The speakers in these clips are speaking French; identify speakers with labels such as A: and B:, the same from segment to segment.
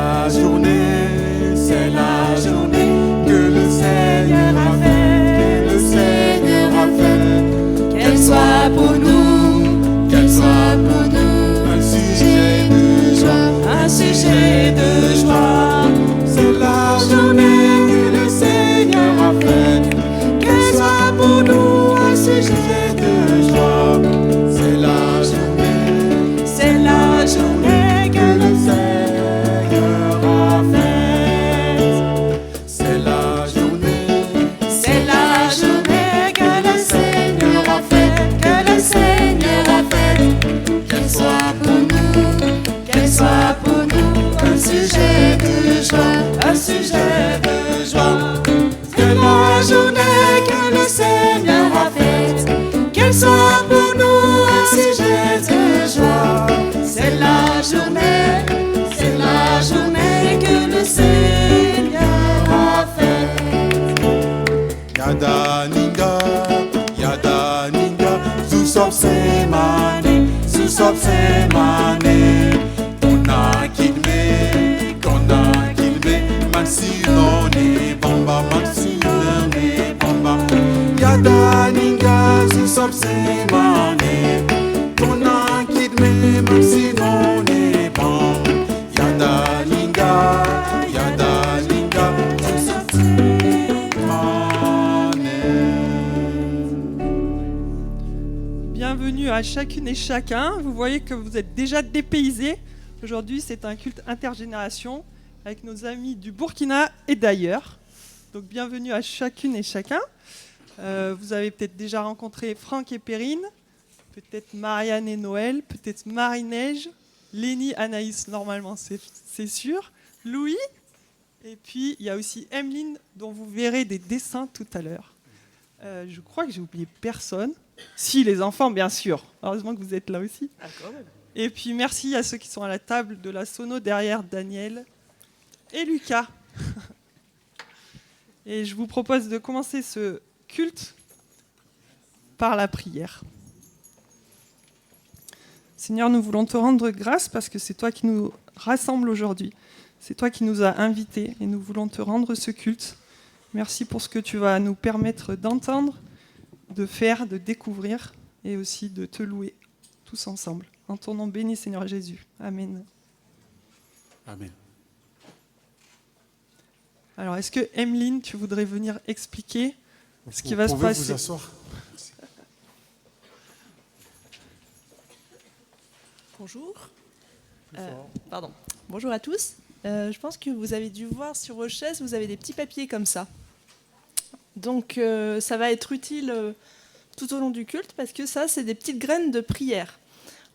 A: la journée, c'est la journée que le Seigneur a faite, que le Seigneur a faite. Qu'elle soit pour nous, qu'elle soit pour nous un sujet de joie, un sujet de joie. C'est la journée que le Seigneur a faite, qu'elle soit pour nous un sujet de joie. C'est la journée que le Seigneur a faite. C'est la journée que le Seigneur a faite, que le Seigneur a faite. Qu'elle soit pour nous un sujet de joie, un sujet de joie. C'est la journée que le Seigneur a faite, qu'elle soit pour nous un sujet de joie. C'est la journée que le Seigneur a faite. Yada ninga, zusop semane, Tona kilme, mansinone bamba, Yada ninga, zusop semane, Tona kilme, mansinone bamba, Yada ninga, zusop semane.
B: Bienvenue à chacune et chacun. Vous voyez que vous êtes déjà dépaysés. Aujourd'hui, c'est un culte intergénération avec nos amis du Burkina et d'ailleurs. Donc, bienvenue à chacune et chacun. Vous avez peut-être déjà rencontré Franck et Perrine, peut-être Marianne et Noël, peut-être Marie-Neige, Lénie, Anaïs, normalement, c'est sûr, Louis, et puis il y a aussi Emeline, dont vous verrez des dessins tout à l'heure. Je crois que j'ai oublié personne. Si, les enfants, bien sûr. Heureusement que vous êtes là aussi.
C: Ah, quand même.
B: Et puis merci à ceux qui sont à la table de la sono derrière Daniel et Lucas. Et je vous propose de commencer ce culte par la prière. Seigneur, nous voulons te rendre grâce parce que c'est toi qui nous rassemble aujourd'hui. C'est toi qui nous as invités et nous voulons te rendre ce culte. Merci pour ce que tu vas nous permettre d'entendre, de faire, de découvrir et aussi de te louer tous ensemble. En ton nom béni, Seigneur Jésus. Amen.
A: Amen.
B: Alors, est-ce que Emeline, tu voudrais venir expliquer ce qui va se passer?
A: Vous pouvez vous asseoir.
C: Bonjour. Bonjour à tous. Je pense que vous avez dû voir sur vos chaises, vous avez des petits papiers comme ça. Donc, ça va être utile tout au long du culte parce que ça, c'est des petites graines de prière.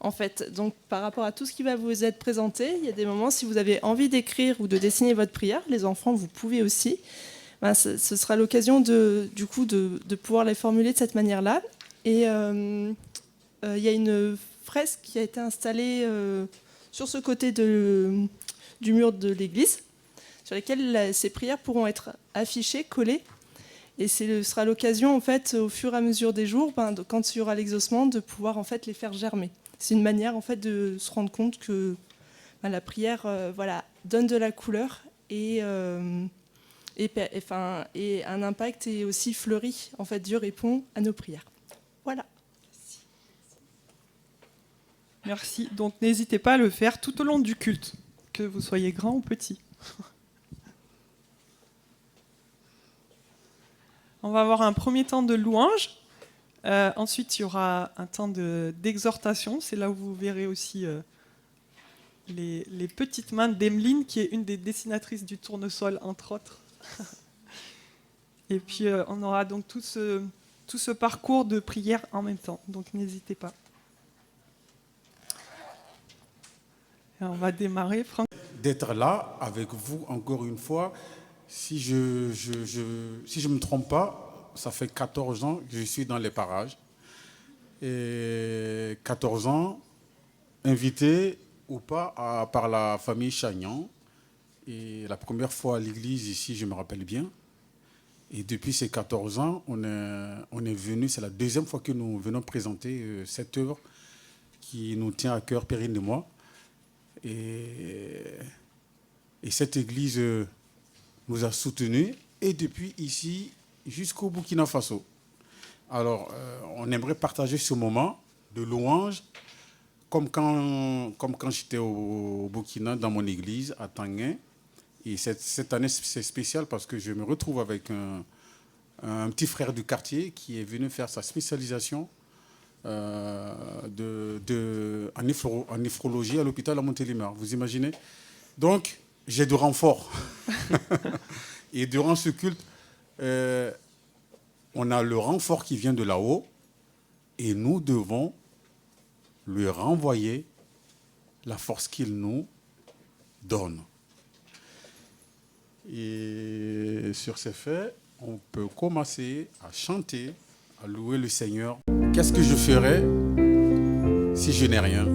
C: En fait, donc par rapport à tout ce qui va vous être présenté, il y a des moments, si vous avez envie d'écrire ou de dessiner votre prière, les enfants, vous pouvez aussi. Ce sera l'occasion de pouvoir les formuler de cette manière-là. Et il y a une fresque qui a été installée sur ce côté du mur de l'église, sur laquelle ces prières pourront être affichées, collées. Et ce sera l'occasion, en fait, au fur et à mesure des jours, quand il y aura l'exaucement, de pouvoir en fait les faire germer. C'est une manière en fait de se rendre compte que la prière, donne de la couleur et un impact et aussi fleurit. En fait, Dieu répond à nos prières. Voilà.
B: Merci. Donc n'hésitez pas à le faire tout au long du culte, que vous soyez grand ou petit. On va avoir un premier temps de louange. Ensuite, il y aura un temps d'exhortation. C'est là où vous verrez aussi les petites mains d'Emeline, qui est une des dessinatrices du tournesol, entre autres. Et puis, on aura donc tout ce parcours de prière en même temps. Donc, n'hésitez pas. Et on va démarrer, Franck.
A: D'être là avec vous encore une fois. Si je ne me trompe pas, ça fait 14 ans que je suis dans les parages. Et 14 ans, invité ou pas par la famille Chagnan. Et la première fois à l'église ici, je me rappelle bien. Et depuis ces 14 ans, on est venu, c'est la deuxième fois que nous venons présenter cette œuvre qui nous tient à cœur, Perrine et moi. Et
D: Et cette église nous a soutenus, et depuis ici jusqu'au Burkina Faso. Alors, on aimerait partager ce moment de louange, comme quand j'étais au Burkina, dans mon église, à Tanguin. Et cette année, c'est spécial parce que je me retrouve avec un petit frère du quartier qui est venu faire sa spécialisation en néphrologie à l'hôpital à Montélimar. Vous imaginez? Donc, j'ai du renfort. Et durant ce culte, on a le renfort qui vient de là-haut et nous devons lui renvoyer la force qu'il nous donne. Et sur ces faits, on peut commencer à chanter, à louer le Seigneur. Qu'est-ce que je ferais si je n'ai rien?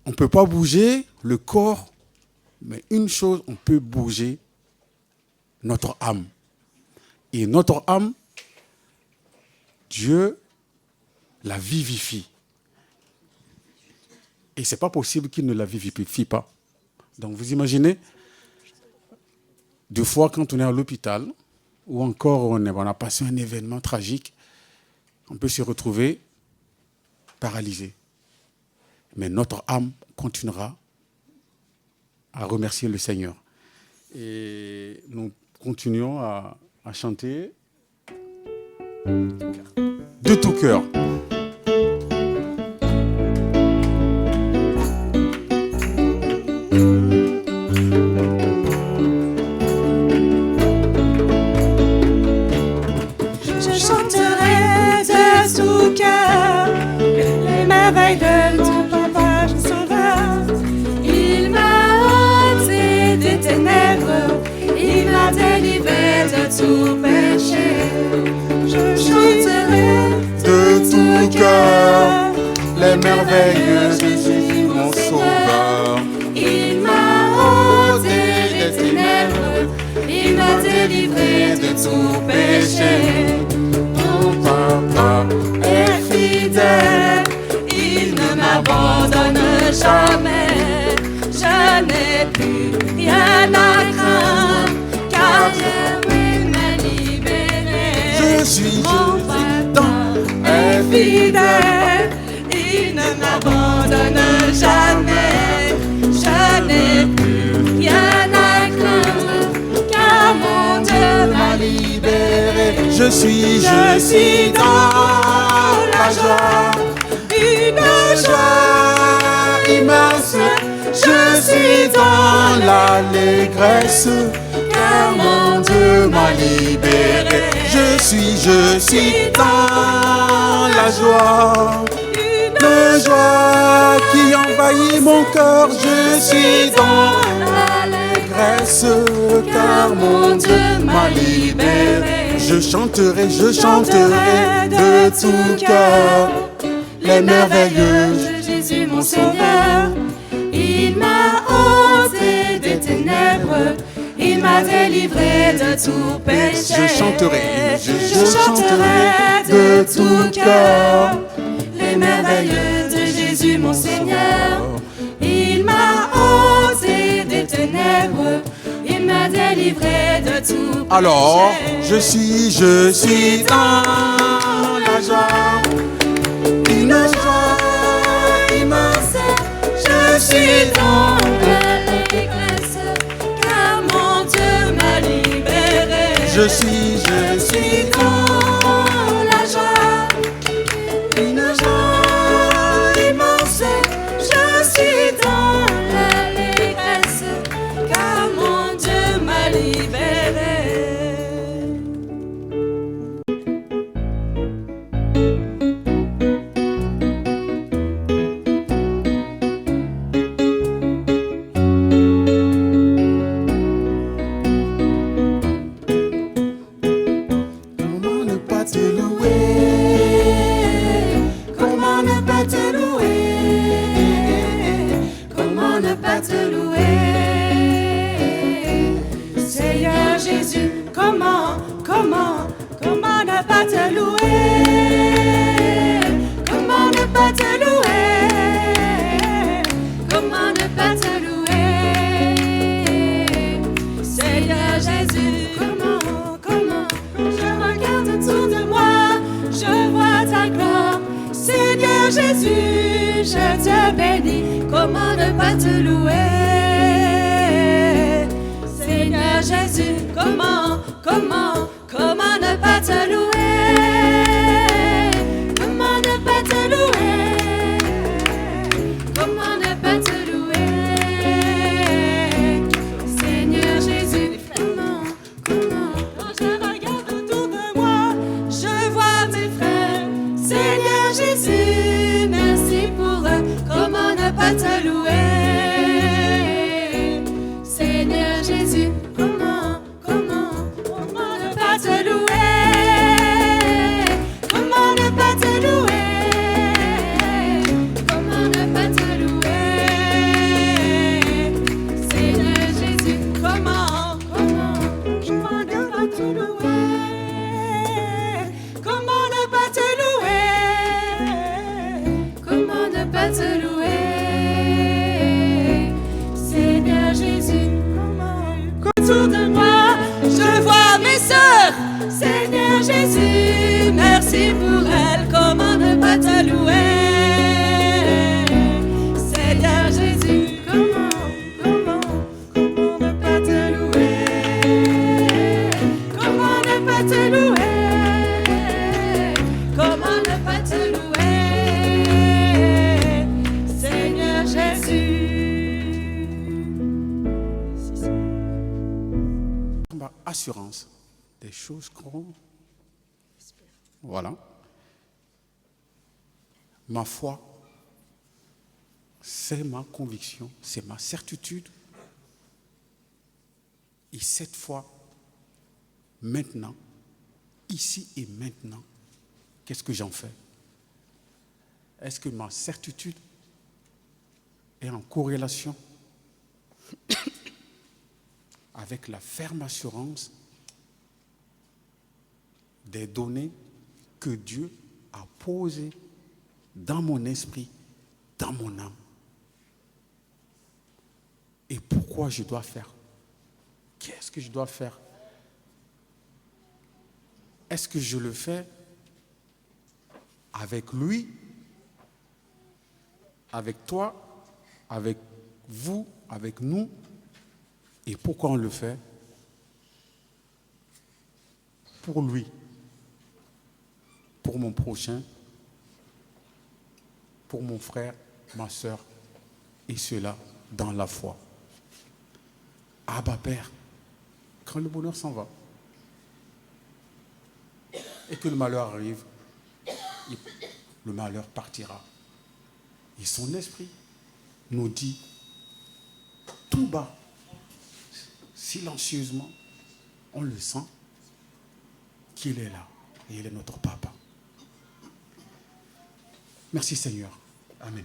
D: On ne peut pas bouger le corps, mais une chose, on peut bouger notre âme. Et notre âme, Dieu la vivifie. Et ce n'est pas possible qu'il ne la vivifie pas. Donc vous imaginez, deux fois quand on est à l'hôpital, ou encore on a passé un événement tragique, on peut se retrouver paralysé. Mais notre âme continuera à remercier le Seigneur. Et nous continuons à chanter de tout cœur.
A: Je chanterai de tout cœur les merveilles de ton papa sauveur. Il m'a ôté des ténèbres.
D: merveilleux Jésus, mon sauveur.
A: Il m'a ôté des ténèbres, il m'a délivré de tout péché. Mon papa est fidèle, il ne m'abandonne jamais. Je n'ai plus rien à craindre, car il m'a libéré.
D: Je suis
A: Mon papa est fidèle, il ne m'abandonne jamais. Je n'ai plus rien à craindre, car mon Dieu m'a libéré.
D: Je suis dans la joie, une joie immense. Je suis dans l'allégresse, car mon Dieu m'a libéré. Je suis dans la joie, une joie qui envahit mon cœur. Je suis dans l'allégresse, car mon Dieu m'a libéré. Je chanterai de tout cœur les merveilleux
A: de Jésus mon Seigneur. Il m'a ôté des ténèbres, il m'a délivré de tout péché.
D: Je chanterai de tout cœur
A: les merveilleux de Jésus mon Seigneur. Il m'a ôté des ténèbres, il m'a délivré de tout péché.
D: Alors, je suis dans la joie, une joie immense.
A: Je suis dans l'allégresse, car mon Dieu m'a libéré.
D: Je suis
A: dans la joie, une joie immense. Je suis dans l'allégresse, car mon Dieu m'a libéré.
D: Comment ne pas te louer?
A: Comment ne pas te louer? Comment ne pas te louer? Seigneur Jésus, comment ne pas te louer? Comment ne pas te louer? Comment ne pas te louer? Seigneur Jésus, comment je regarde autour de moi, je vois ta gloire. Seigneur Jésus, je te bénis. Comment ne pas te louer? Seigneur Jésus, comment ne pas te louer? Comment ne pas te louer? Comment ne pas te louer? Seigneur Jésus, comment quand je regarde autour de moi, je vois mes frères. Seigneur Jésus, merci pour eux. Comment ne pas te louer? Seigneur Jésus, comment ne pas te louer? Comment ne pas te louer? Comment ne pas te louer? Seigneur Jésus, comment je ne pas te louer? Comment ne pas te louer? Comment ne pas te louer? Seigneur Jésus, autour de moi, je vois mes sœurs. Seigneur Jésus, merci pour elles. Comment ne pas te louer? Seigneur Jésus, comment ne pas te louer? Comment ne pas te louer? Comment ne pas te louer? Seigneur Jésus.
D: Assurance des choses qu'on... Voilà. Ma foi, c'est ma conviction, c'est ma certitude. Et cette fois, maintenant, ici et maintenant, qu'est-ce que j'en fais? est-ce que ma certitude est en corrélation avec la ferme assurance des données que Dieu a posées dans mon esprit, dans mon âme? Et pourquoi je dois faire? Qu'est-ce que je dois faire? Est-ce que je le fais avec lui, avec toi, avec vous, avec nous? Et pourquoi on le fait? Pour lui, pour mon prochain, pour mon frère, ma soeur, et cela dans la foi. Abba Père, quand le bonheur s'en va et que le malheur arrive, le malheur partira. Et son esprit nous dit tout bas, silencieusement, on le sent, qu'il est là et il est notre papa. Merci Seigneur. Amen.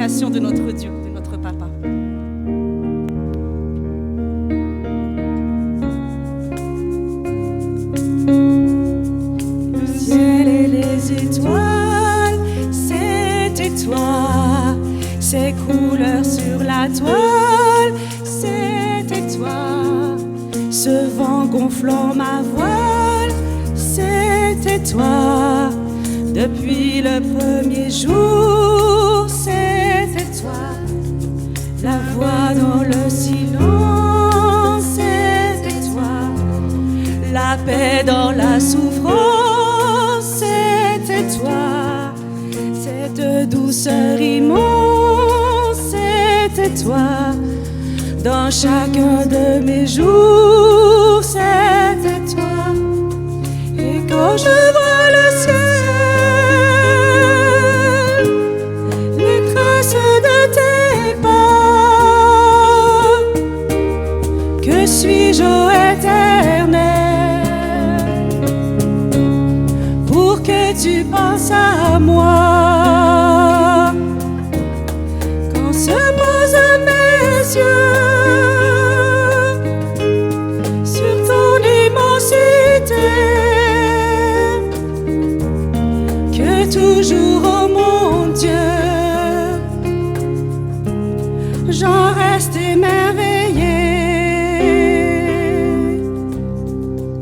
E: de notre Dieu, de notre Papa.
A: Le ciel et les étoiles, c'était toi. Ces couleurs sur la toile, c'était toi. Ce vent gonflant ma voile, c'était toi. Depuis le premier jour, c'était toi. La voix dans le silence, c'était toi. La paix dans la souffrance, c'était toi. Cette douceur immense, c'était toi. Dans chacun de mes jours, c'était toi. Et quand je vois le ciel, les traces de tes pas, que suis-je, ô Éternel, pour que tu penses à moi? Quand se posent mes yeux sur ton immensité, que toujours, oh mon Dieu, j'en reste émerveillé.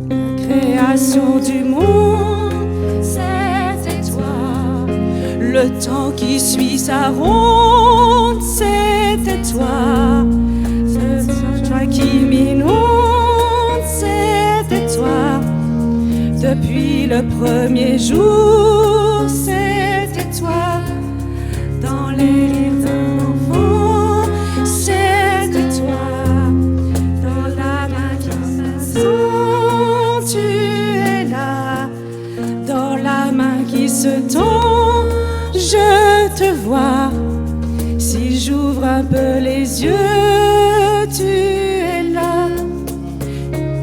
A: La création du monde, c'était toi. Le temps qui suit sa ronde, c'était toi. C'est toi qui m'inonde, c'était toi.
E: Depuis le premier jour, c'était toi. Dans les rires d'un enfant, c'était toi. Dans la main qui s'assoit, tu es là. Dans la main qui se tend, je te vois. Si j'ouvre un peu les yeux, tu es là.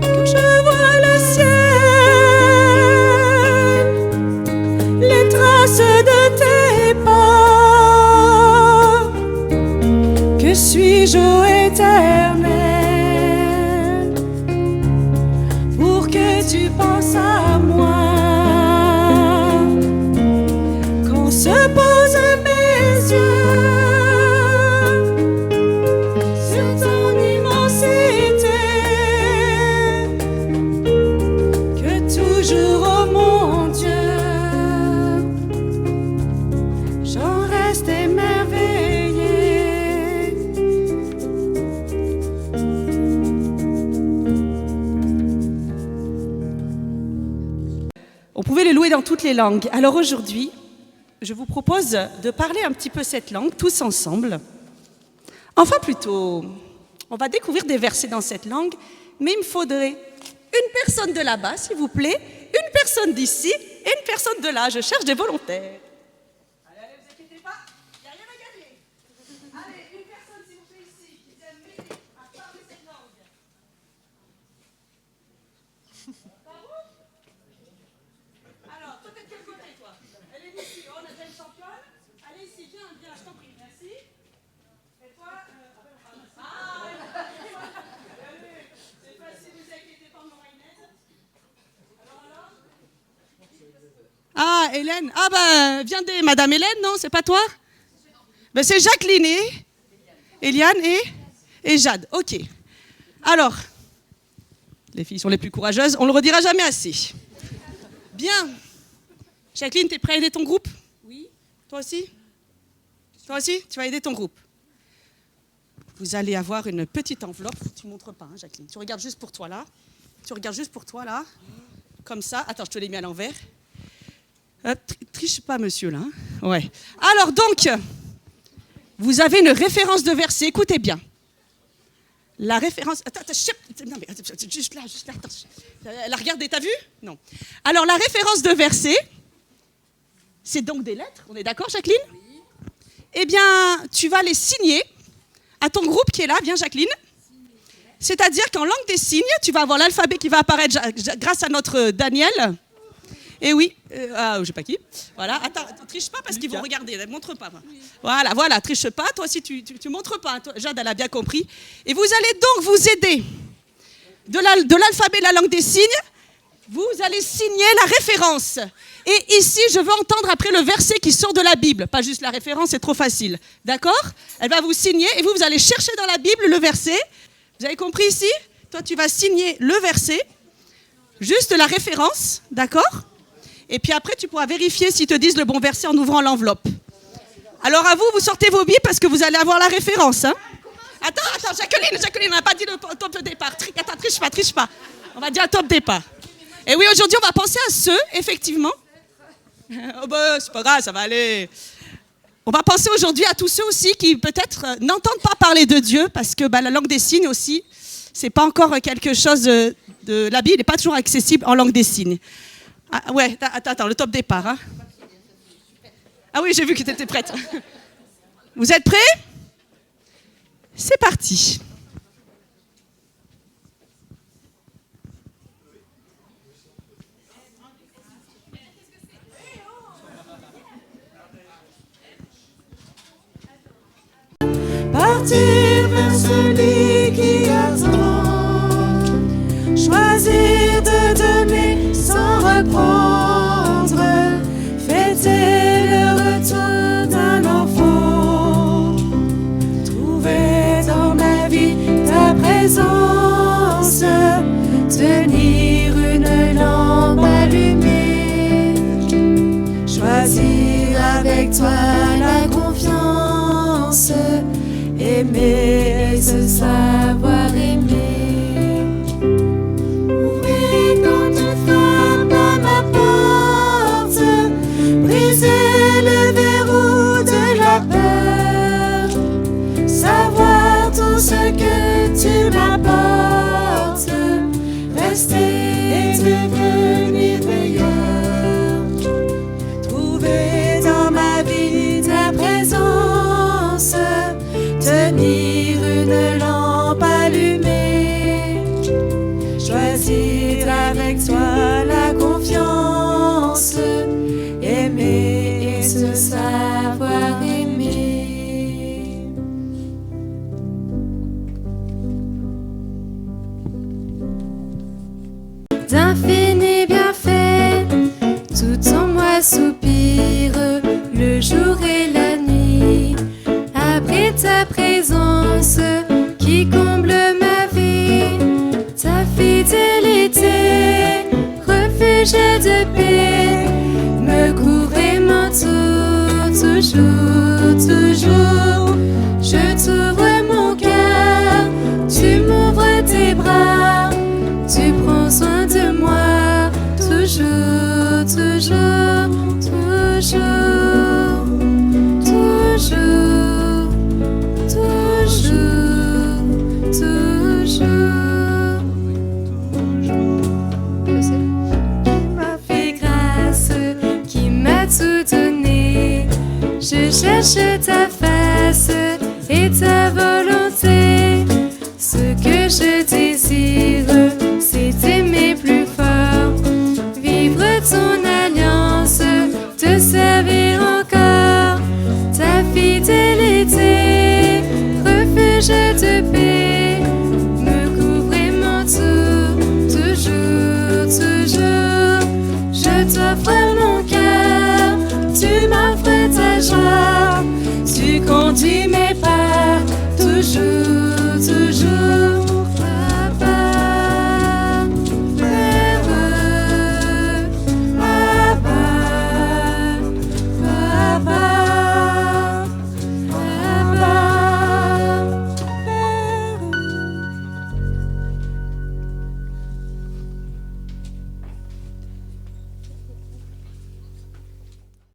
E: Quand je vois le ciel, les traces de tes pas, que suis-je, ô Éternel, pour que tu penses à moi? Quand se posent mes yeux sur ton immensité, que toujours, oh mon Dieu, j'en reste émerveillée. On pouvait le louer dans toutes les langues. Alors aujourd'hui, je vous propose de parler un petit peu cette langue, tous ensemble. Enfin plutôt, on va découvrir des versets dans cette langue, mais il me faudrait une personne de là-bas, s'il vous plaît, une personne d'ici et une personne de là. Je cherche des volontaires. Allez, vous inquiétez pas, il n'y a rien à gagner. Allez, une personne, s'il vous plaît, ici, qui vient m'aider à parler cette langue. Par où? Alors, toi, t'es de quel côté, toi? Elle est ici, on a déjà une championne. Allez, ici, viens, viens, je t'en prie, merci. Et toi, allez, c'est facile, vous inquiétez pas, mon Inès. Alors? Ah, Hélène. Ah, ben, viendez, Madame Hélène, non, c'est pas toi? Ben, c'est Jacqueline et Eliane et Jade. Ok. Alors, les filles sont les plus courageuses, on le redira jamais assez. Bien. Jacqueline, t'es prête à aider ton groupe? Oui. Toi aussi? Toi aussi? Tu vas aider ton groupe. Vous allez avoir une petite enveloppe. Tu ne montres pas, hein, Jacqueline. Tu regardes juste pour toi, là. Tu regardes juste pour toi, là. Comme ça. Attends, je te l'ai mis à l'envers. Triche pas, monsieur, là. Hein. Ouais. Alors, donc, vous avez une référence de verset. Écoutez bien. La référence... Attends, non, mais juste là, attends. La regardez, t'as vu? Non. Alors, la référence de verset, c'est donc des lettres. On est d'accord, Jacqueline? Oui. Eh bien, tu vas les signer à ton groupe qui est là. Viens, Jacqueline. C'est-à-dire qu'en langue des signes, tu vas avoir l'alphabet qui va apparaître grâce à notre Daniel. Et oui, je sais pas qui. Voilà, attends, triche pas parce qu'ils vont regarder, ne montre pas. Voilà, triche pas, toi aussi tu montres pas. Toi, Jade, elle a bien compris. Et vous allez donc vous aider de l'alphabet de la langue des signes. Vous allez signer la référence. Et ici, je veux entendre après le verset qui sort de la Bible. Pas juste la référence, c'est trop facile. D'accord? Elle va vous signer et vous allez chercher dans la Bible le verset. Vous avez compris ici? Toi, tu vas signer le verset, juste la référence, d'accord? Et puis après, tu pourras vérifier s'ils te disent le bon verset en ouvrant l'enveloppe. Alors à vous, vous sortez vos billes parce que vous allez avoir la référence. Hein. Attends, Jacqueline, on n'a pas dit le top de départ. Attends, triche pas. On va dire un top départ. Et oui, aujourd'hui, on va penser à ceux, effectivement. Oh ben, c'est pas grave, ça va aller. On va penser aujourd'hui à tous ceux aussi qui peut-être n'entendent pas parler de Dieu parce que la langue des signes aussi, c'est pas encore quelque chose de la Bible n'est pas toujours accessible en langue des signes. Ah, ouais, attends, le top départ. Hein. Ah oui, j'ai vu que tu étais prête. Vous êtes prêts? C'est parti.
A: Partir vers celui qui attend, choisir de donner sans reprendre, fêter le retour d'un enfant, trouver dans ma vie ta présence, tenir une lampe allumée, choisir avec toi la confiance, aimer et se savoir aimer. Ouvrir quand tu frappes à ma porte. que tu m'apportes, rester et devenir meilleur. Trouver dans ma vie ta présence, tenir une lampe allumée, choisir avec toi la confiance, aimer et se savoir aimer. D'infinis bienfaits, tout en moi soupire, le jour et la nuit. Après ta présence qui comble ma vie, ta fidélité, refuge de paix, me couvre et m'entoure toujours, toujours.